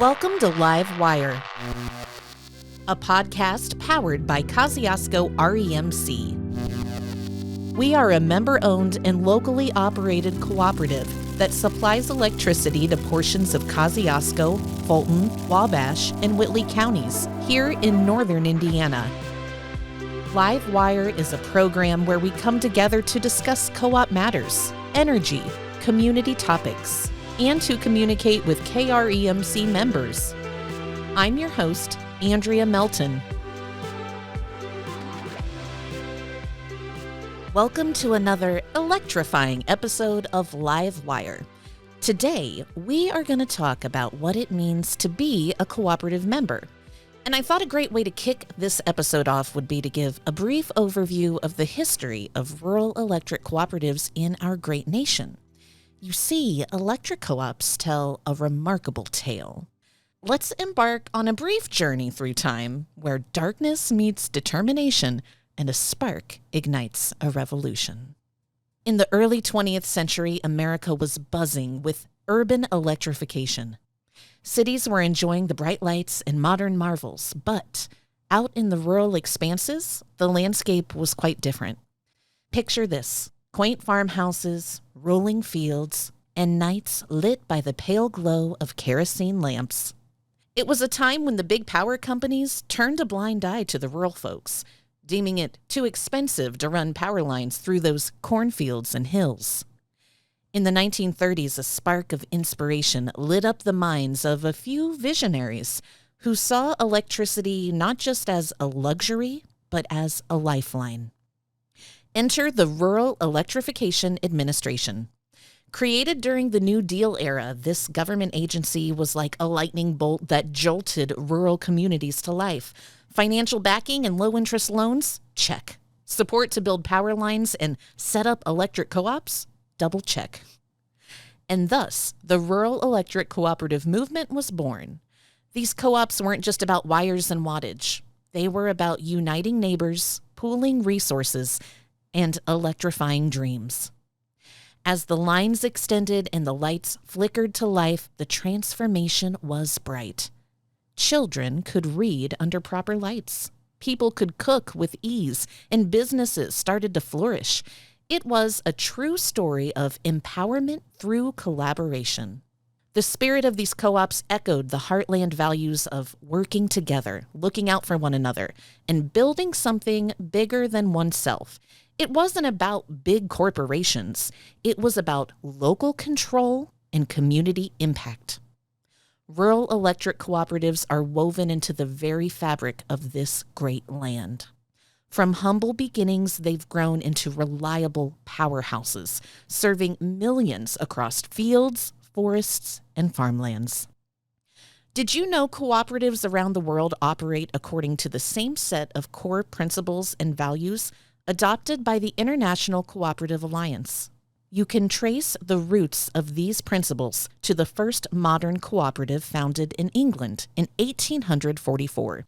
Welcome to Live Wire, a podcast powered by Kosciusko REMC. We are a member-owned and locally operated cooperative that supplies electricity to portions of Kosciusko, Fulton, Wabash, and Whitley counties here in northern Indiana. Live Wire is a program where we come together to discuss co-op matters, energy, community topics, and to communicate with KREMC members. I'm your host, Andrea Melton. Welcome to another electrifying episode of Live Wire. Today, we are going to talk about what it means to be a cooperative member. And I thought a great way to kick this episode off would be to give a brief overview of the history of rural electric cooperatives in our great nation. You see, electric co-ops tell a remarkable tale. Let's embark on a brief journey through time where darkness meets determination and a spark ignites a revolution. In the early 20th century, America was buzzing with urban electrification. Cities were enjoying the bright lights and modern marvels, but out in the rural expanses, the landscape was quite different. Picture this: quaint farmhouses, rolling fields, and nights lit by the pale glow of kerosene lamps. It was a time when the big power companies turned a blind eye to the rural folks, deeming it too expensive to run power lines through those cornfields and hills. In the 1930s, a spark of inspiration lit up the minds of a few visionaries who saw electricity not just as a luxury, but as a lifeline. Enter the Rural Electrification Administration. Created during the New Deal era, this government agency was like a lightning bolt that jolted rural communities to life. Financial backing and low-interest loans? Check. Support to build power lines and set up electric co-ops? Double check. And thus, the Rural Electric Cooperative Movement was born. These co-ops weren't just about wires and wattage. They were about uniting neighbors, pooling resources, and electrifying dreams. As the lines extended and the lights flickered to life, the transformation was bright. Children could read under proper lights. People could cook with ease, and businesses started to flourish. It was a true story of empowerment through collaboration. The spirit of these co-ops echoed the heartland values of working together, looking out for one another, and building something bigger than oneself. It wasn't about big corporations. It was about local control and community impact. Rural electric cooperatives are woven into the very fabric of this great land. From humble beginnings, they've grown into reliable powerhouses, serving millions across fields, forests, and farmlands. Did you know cooperatives around the world operate according to the same set of core principles and values adopted by the International Cooperative Alliance? You can trace the roots of these principles to the first modern cooperative founded in England in 1844.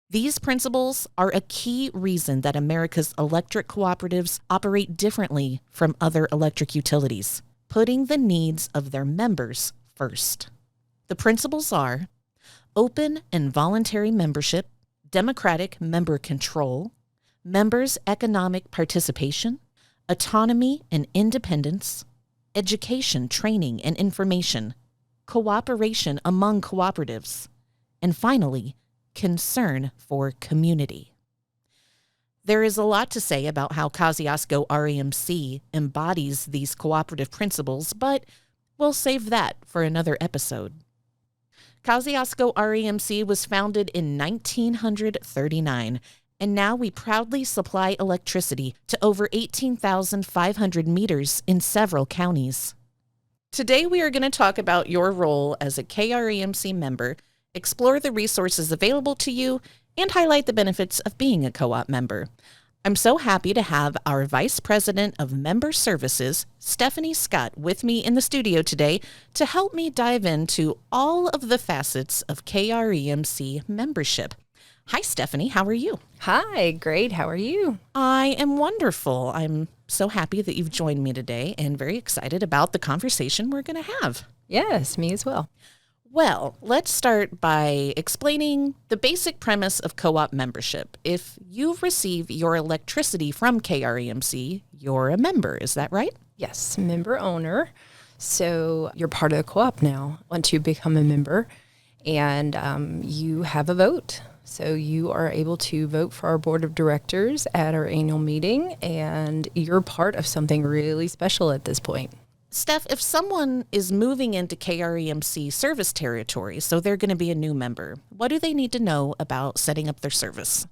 These principles are a key reason that America's electric cooperatives operate differently from other electric utilities, putting the needs of their members first. The principles are open and voluntary membership, democratic member control, members' economic participation, autonomy and independence, education, training, and information, cooperation among cooperatives, and finally, concern for community. There is a lot to say about how Kosciusko REMC embodies these cooperative principles, but we'll save that for another episode. Kosciusko REMC was founded in 1939, and now we proudly supply electricity to over 18,500 meters in several counties. Today we are going to talk about your role as a KREMC member, explore the resources available to you, and highlight the benefits of being a co-op member. I'm so happy to have our Vice President of Member Services, Stephanie Scott, with me in the studio today to help me dive into all of the facets of KREMC membership. Hi, Stephanie. How are you? Hi, great. How are you? I am wonderful. I'm so happy that you've joined me today and very excited about the conversation we're going to have. Yes, me as well. Well, let's start by explaining the basic premise of co-op membership. If you receive your electricity from KREMC, you're a member. Is that right? Yes, member owner. So you're part of the co-op now once you become a member, and you have a vote. So you are able to vote for our board of directors at our annual meeting, and you're part of something really special at this point. Steph, if someone is moving into KREMC service territory, so they're going to be a new member, what do they need to know about setting up their service?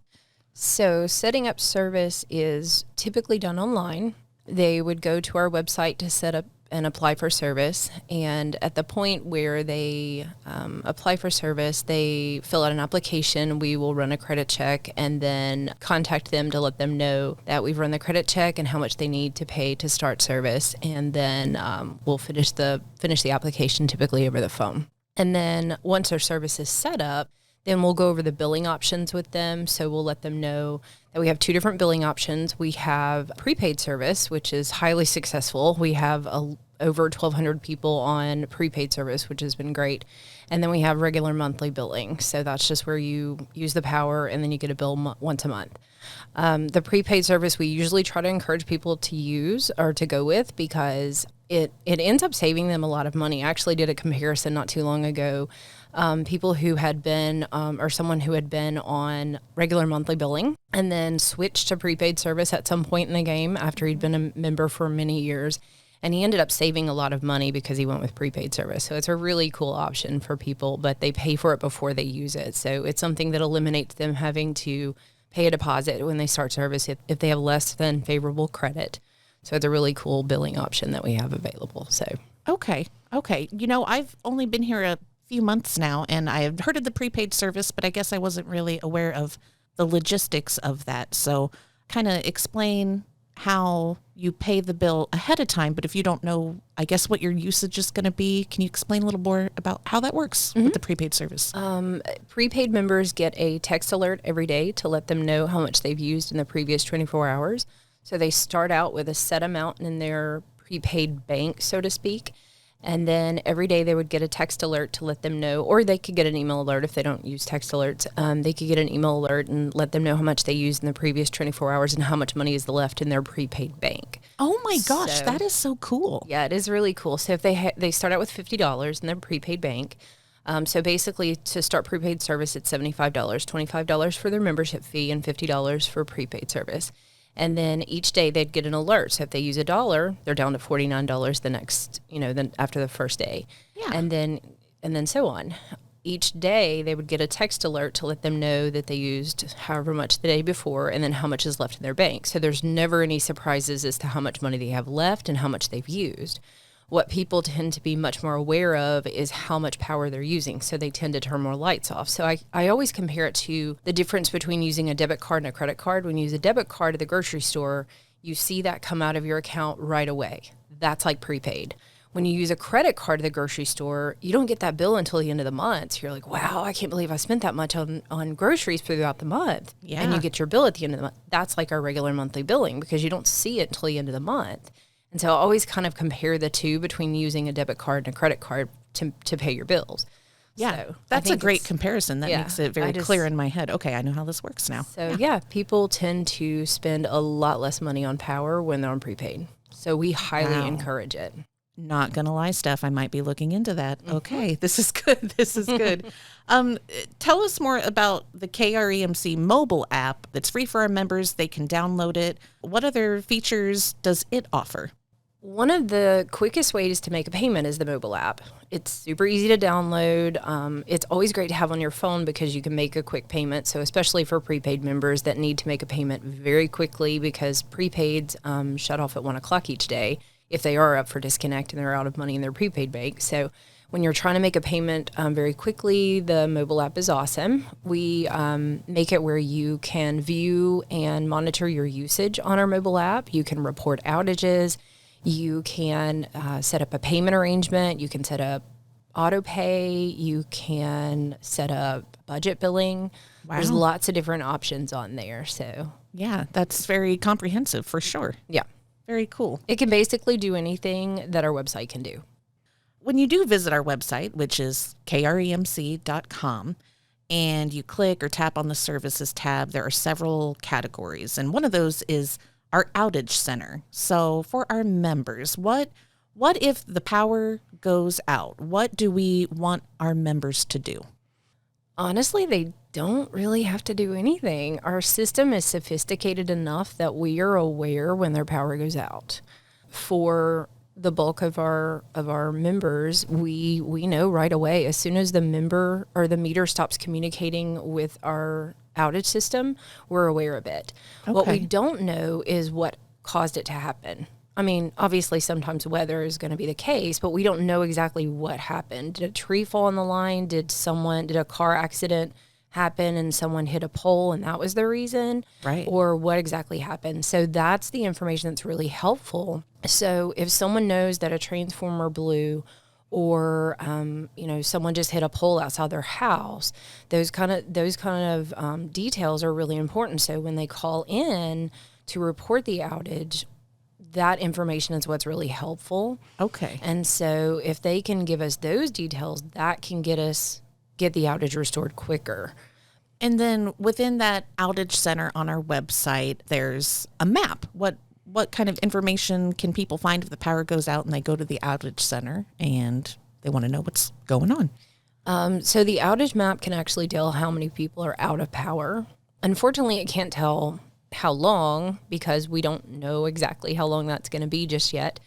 So setting up service is typically done online. They would go to our website to set up and apply for service. And at the point where they apply for service, they fill out an application. We will run a credit check and then contact them to let them know that we've run the credit check and how much they need to pay to start service. And then we'll finish the application typically over the phone. And then once their service is set up, then we'll go over the billing options with them. So we'll let them know that we have two different billing options. We have prepaid service, which is highly successful. We have over 1,200 people on prepaid service, which has been great. And then we have regular monthly billing. So that's just where you use the power and then you get a bill once a month. The prepaid service we usually try to encourage people to use or to go with because it ends up saving them a lot of money. I actually did a comparison not too long ago. People who had been, or someone who had been on regular monthly billing and then switched to prepaid service at some point in the game after he'd been a member for many years. And he ended up saving a lot of money because he went with prepaid service. So it's a really cool option for people, but they pay for it before they use it. So it's something that eliminates them having to pay a deposit when they start service if they have less than favorable credit. So it's a really cool billing option that we have available. So Okay. I've only been here a few months now, and I have heard of the prepaid service, but I guess I wasn't really aware of the logistics of that. So kind of explain how you pay the bill ahead of time, but if you don't know, I guess, what your usage is going to be, can you explain a little more about how that works with the prepaid service? Prepaid members get a text alert every day to let them know how much they've used in the previous 24 hours. So they start out with a set amount in their prepaid bank, so to speak. And then every day they would get a text alert to let them know, or they could get an email alert if they don't use text alerts. They could get an email alert and let them know how much they used in the previous 24 hours and how much money is left in their prepaid bank. Oh my gosh, that is so cool. Yeah, it is really cool. So if they start out with $50 in their prepaid bank. So basically to start prepaid service, it's $75, $25 for their membership fee and $50 for prepaid service. And then each day they'd get an alert. So if they use $1, they're down to $49 the next, then after the first day. Yeah. And then so on. Each day they would get a text alert to let them know that they used however much the day before and then how much is left in their bank. So there's never any surprises as to how much money they have left and how much they've used. What people tend to be much more aware of is how much power they're using. So they tend to turn more lights off. So I always compare it to the difference between using a debit card and a credit card. When you use a debit card at the grocery store, you see that come out of your account right away. That's like prepaid. When you use a credit card at the grocery store, you don't get that bill until the end of the month. So you're like, wow, I can't believe I spent that much on groceries throughout the month. Yeah. And you get your bill at the end of the month. That's like our regular monthly billing because you don't see it until the end of the month. And so I always kind of compare the two between using a debit card and a credit card to pay your bills. Yeah, so that's a great comparison. That makes it very clear in my head. Okay, I know how this works now. So people tend to spend a lot less money on power when they're on prepaid. So we highly encourage it. Not gonna lie, Steph, I might be looking into that. Mm-hmm. Okay, this is good. This is good. Tell us more about the KREMC mobile app that's free for our members. They can download it. What other features does it offer? One of the quickest ways to make a payment is the mobile app. It's super easy to download. It's always great to have on your phone because you can make a quick payment. So especially for prepaid members that need to make a payment very quickly because prepaids shut off at 1 o'clock each day if they are up for disconnect and they're out of money in their prepaid bank. So when you're trying to make a payment very quickly, the mobile app is awesome. We make it where you can view and monitor your usage on our mobile app. You can report outages. You can set up a payment arrangement. You can set up auto pay. You can set up budget billing. Wow. There's lots of different options on there. So yeah, that's very comprehensive for sure. Yeah. Very cool. It can basically do anything that our website can do. when you do visit our website, which is kremc.com, and you click or tap on the services tab, there are several categories. And one of those is our outage center. So for our members, what if the power goes out? What do we want our members to do? Honestly, they don't really have to do anything. Our system is sophisticated enough that we are aware when their power goes out. For the bulk of our members, we know right away as soon as the member or the meter stops communicating with our outage system, we're aware of it. Okay. What we don't know is what caused it to happen. I mean, obviously sometimes weather is going to be the case, but we don't know exactly what happened. Did a tree fall on the line? Did a car accident happen and someone hit a pole and that was the reason? Right. Or what exactly happened? So that's the information that's really helpful. So if someone knows that a transformer blew or, someone just hit a pole outside their house, those kind of details are really important. So when they call in to report the outage, that information is what's really helpful. Okay. And so if they can give us those details, that can get the outage restored quicker. And then within that outage center on our website, there's a map. What kind of information can people find if the power goes out and they go to the outage center and they want to know what's going on? So the outage map can actually tell how many people are out of power. Unfortunately, it can't tell how long because we don't know exactly how long that's going to be just yet,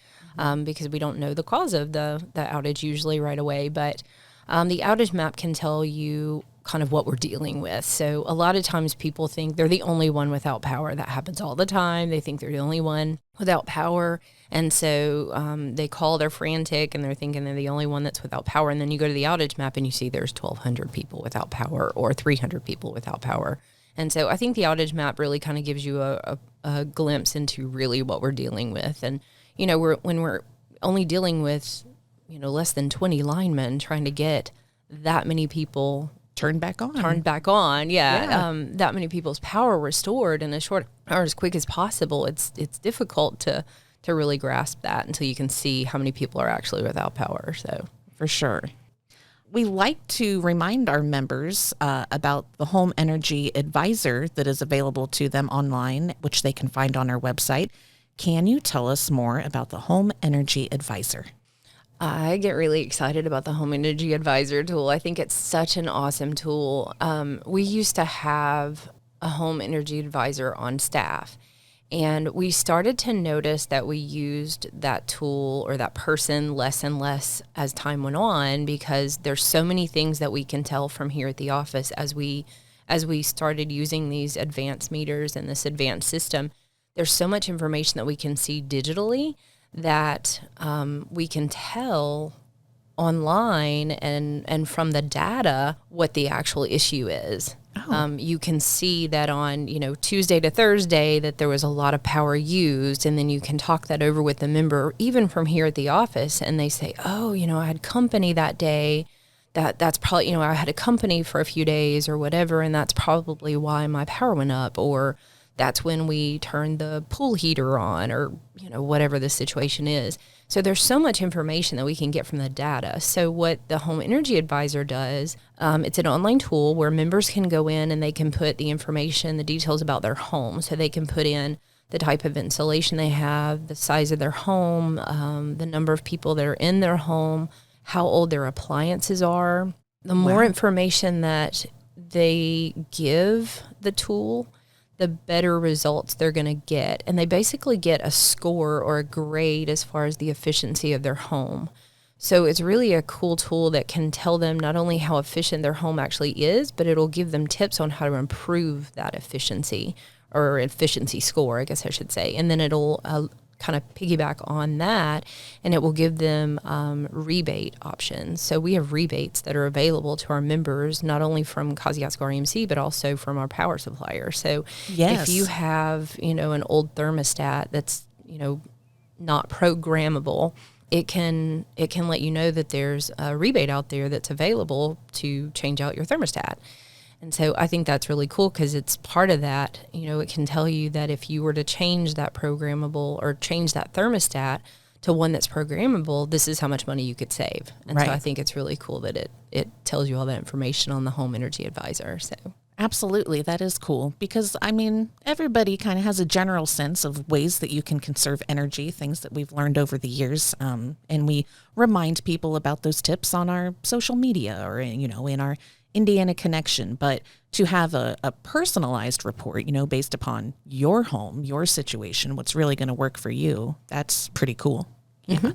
because we don't know the cause of the outage usually right away. But the outage map can tell you kind of what we're dealing with. So a lot of times people think they're the only one without power. That happens all the time. They think they're the only one without power. And so they call, they're frantic, and they're thinking they're the only one that's without power. And then you go to the outage map and you see there's 1,200 people without power or 300 people without power. And so I think the outage map really kind of gives you a glimpse into really what we're dealing with. And, when we're only dealing with, less than 20 linemen trying to get that many people turned back on. That many people's power restored in a short or as quick as possible. It's difficult to really grasp that until you can see how many people are actually without power. So for sure. We like to remind our members about the Home Energy Advisor that is available to them online, which they can find on our website. Can you tell us more about the Home Energy Advisor? I get really excited about the Home Energy Advisor tool. I think it's such an awesome tool. We used to have a Home Energy Advisor on staff, and we started to notice that we used that tool or that person less and less as time went on, because there's so many things that we can tell from here at the office as we started using these advanced meters and this advanced system. There's so much information that we can see digitally that we can tell online and from the data what the actual issue is. Oh. You can see that on, Tuesday to Thursday that there was a lot of power used, and then you can talk that over with the member, even from here at the office, and they say, oh, I had company that day. That's probably, I had a company for a few days or whatever, and that's probably why my power went up, or that's when we turned the pool heater on, or, whatever the situation is. So there's so much information that we can get from the data. So what the Home Energy Advisor does, it's an online tool where members can go in and they can put the information, the details about their home. So they can put in the type of insulation they have, the size of their home, the number of people that are in their home, how old their appliances are. The more information that they give the tool, the better results they're going to get. And they basically get a score or a grade as far as the efficiency of their home. So it's really a cool tool that can tell them not only how efficient their home actually is, but it'll give them tips on how to improve that efficiency, or efficiency score, I guess I should say. And then it'll kind of piggyback on that, and it will give them rebate options. So we have rebates that are available to our members, not only from Kosciusko REMC, but also from our power supplier. So if you have, an old thermostat that's, not programmable, it can let you know that there's a rebate out there that's available to change out your thermostat. And so I think that's really cool, because it's part of that. It can tell you that if you were to change that programmable or change that thermostat to one that's programmable, this is how much money you could save. And Right. so I think it's really cool that it tells you all that information on the Home Energy Advisor. So Absolutely. That is cool because, I mean, everybody kind of has a general sense of ways that you can conserve energy, things that we've learned over the years. And we remind people about those tips on our social media or, in our Indiana Connection. But to have a personalized report, based upon your home, your situation, what's really going to work for you, that's pretty cool. Yeah.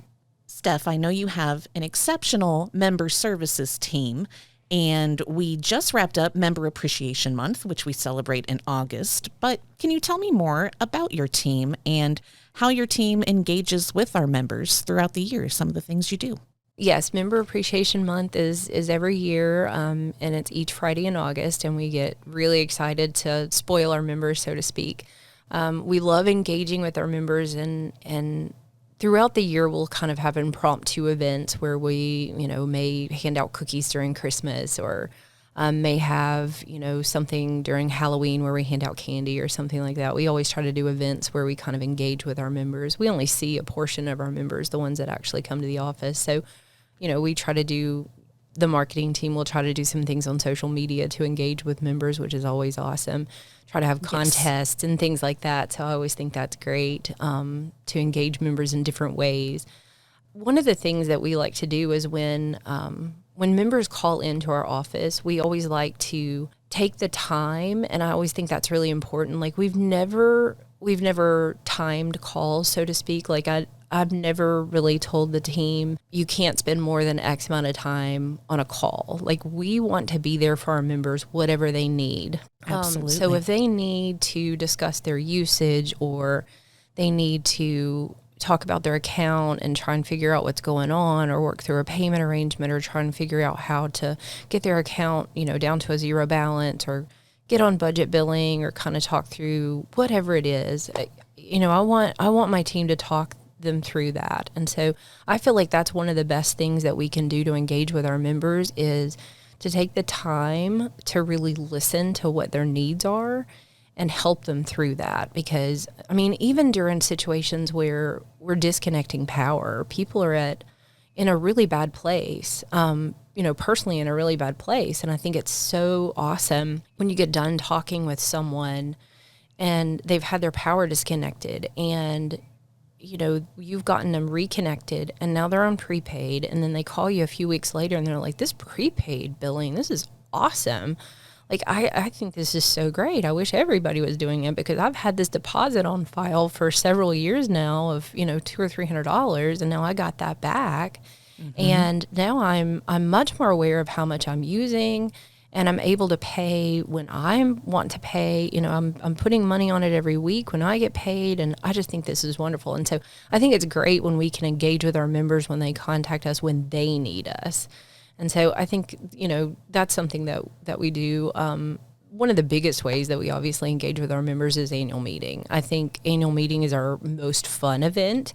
Steph, I know you have an exceptional member services team. And we just wrapped up Member Appreciation Month, which we celebrate in August. But can you tell me more about your team and how your team engages with our members throughout the year, some of the things you do? yes, Member Appreciation Month is every year, and it's each Friday in August, and we get really excited to spoil our members, so to speak. We love engaging with our members, and throughout the year, we'll kind of have impromptu events where we, may hand out cookies during Christmas or may have, something during Halloween where we hand out candy or something like that. We always try to do events where we kind of engage with our members. We only see a portion of our members, the ones that actually come to the office. So, we try to do, the marketing team will try to do some things on social media to engage with members, which is always awesome. Try to have contests and things like that. So I always think that's great, to engage members in different ways. One of the things that we like to do is when members call into our office, we always like to take the time, and I always think that's really important. Like we've never timed calls, so to speak. Like I've never really told the team, you can't spend more than X amount of time on a call. Like we want to be there for our members, whatever they need. Absolutely. So if they need to discuss their usage or they need to talk about their account and try and figure out what's going on or work through a payment arrangement or try and figure out how to get their account, down to a zero balance or get on budget billing or kind of talk through whatever it is, I want my team to talk them through that. And so I feel like that's one of the best things that we can do to engage with our members is to take the time to really listen to what their needs are and help them through that. Because, even during situations where we're disconnecting power, people are in a really bad place, personally in a really bad place. And I think it's so awesome when you get done talking with someone and they've had their power disconnected and you've gotten them reconnected and now they're on prepaid, and then they call you a few weeks later and they're like, this prepaid billing, this is awesome. Like, I think this is so great. I wish everybody was doing it because I've had this deposit on file for several years now of, $200 or $300, and now I got that back. Mm-hmm. And now I'm much more aware of how much I'm using, and I'm able to pay when I want to pay. I'm putting money on it every week when I get paid, and I just think this is wonderful. And so I think it's great when we can engage with our members when they contact us when they need us. And so I think, that's something that we do. One of the biggest ways that we obviously engage with our members is annual meeting. I think annual meeting is our most fun event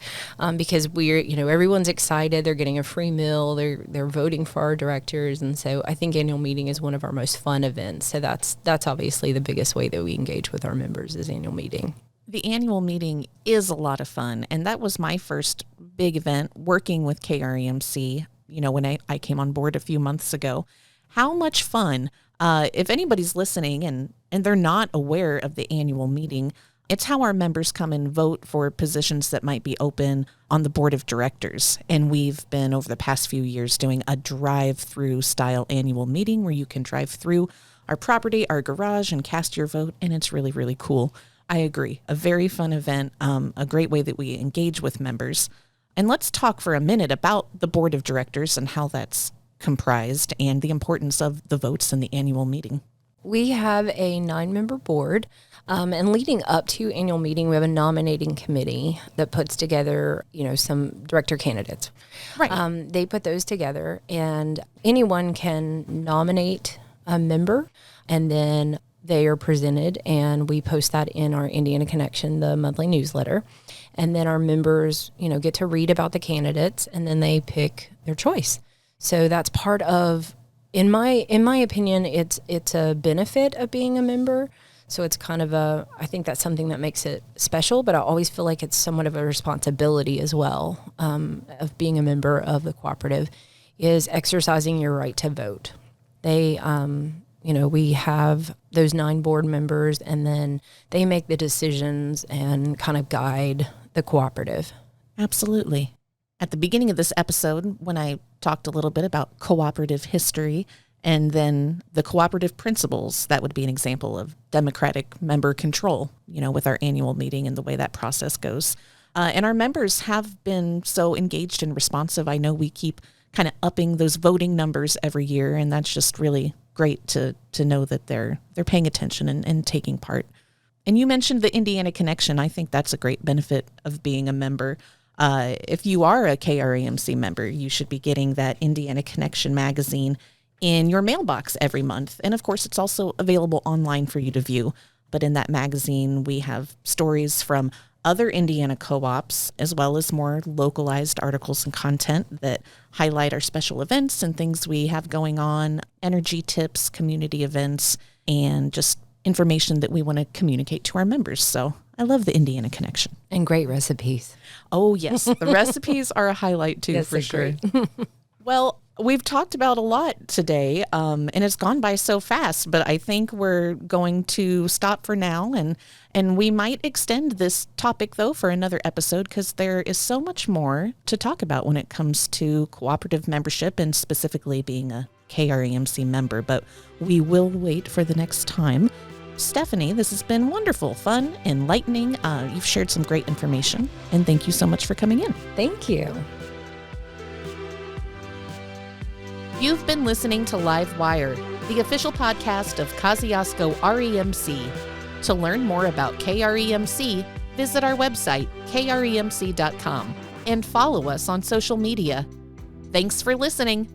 because everyone's excited. They're getting a free meal. They're voting for our directors. And so I think annual meeting is one of our most fun events. So that's obviously the biggest way that we engage with our members is annual meeting. The annual meeting is a lot of fun. And that was my first big event working with KREMC, when I came on board a few months ago. How much fun. If anybody's listening and they're not aware of the annual meeting, it's how our members come and vote for positions that might be open on the board of directors. And we've been, over the past few years, doing a drive-through style annual meeting where you can drive through our property, our garage, and cast your vote. And it's really, really cool. I agree. A very fun event, a great way that we engage with members. And let's talk for a minute about the board of directors and how that's comprised and the importance of the votes in the annual meeting. We have a 9-member board, and leading up to annual meeting, we have a nominating committee that puts together, some director candidates. Right. They put those together, and anyone can nominate a member, and then they are presented, and we post that in our Indiana Connection, the monthly newsletter. And then our members, get to read about the candidates, and then they pick their choice. So that's part of, in my opinion, it's a benefit of being a member. So it's kind of I think that's something that makes it special, but I always feel like it's somewhat of a responsibility as well, of being a member of the cooperative, is exercising your right to vote. We have those 9 board members, and then they make the decisions and kind of guide the cooperative. Absolutely. At the beginning of this episode, when I talked a little bit about cooperative history and then the cooperative principles, that would be an example of democratic member control, with our annual meeting and the way that process goes. And our members have been so engaged and responsive. I know we keep kind of upping those voting numbers every year, and that's just really great to know that they're paying attention and taking part. And you mentioned the Indiana Connection. I think that's a great benefit of being a member. If you are a KREMC member, you should be getting that Indiana Connection magazine in your mailbox every month. And of course, it's also available online for you to view. But in that magazine, we have stories from other Indiana co-ops, as well as more localized articles and content that highlight our special events and things we have going on, energy tips, community events, and just information that we want to communicate to our members. So I love the Indiana Connection. And great recipes. Oh, yes. The recipes are a highlight, too, for sure. Well, we've talked about a lot today, and it's gone by so fast, but I think we're going to stop for now, and we might extend this topic, though, for another episode, because there is so much more to talk about when it comes to cooperative membership and specifically being a KREMC member, but we will wait for the next time. Stephanie, this has been wonderful, fun, enlightening. You've shared some great information, and thank you so much for coming in. Thank you. You've been listening to Live Wire, the official podcast of Kosciusko REMC. To learn more about KREMC, visit our website, kremc.com, and follow us on social media. Thanks for listening.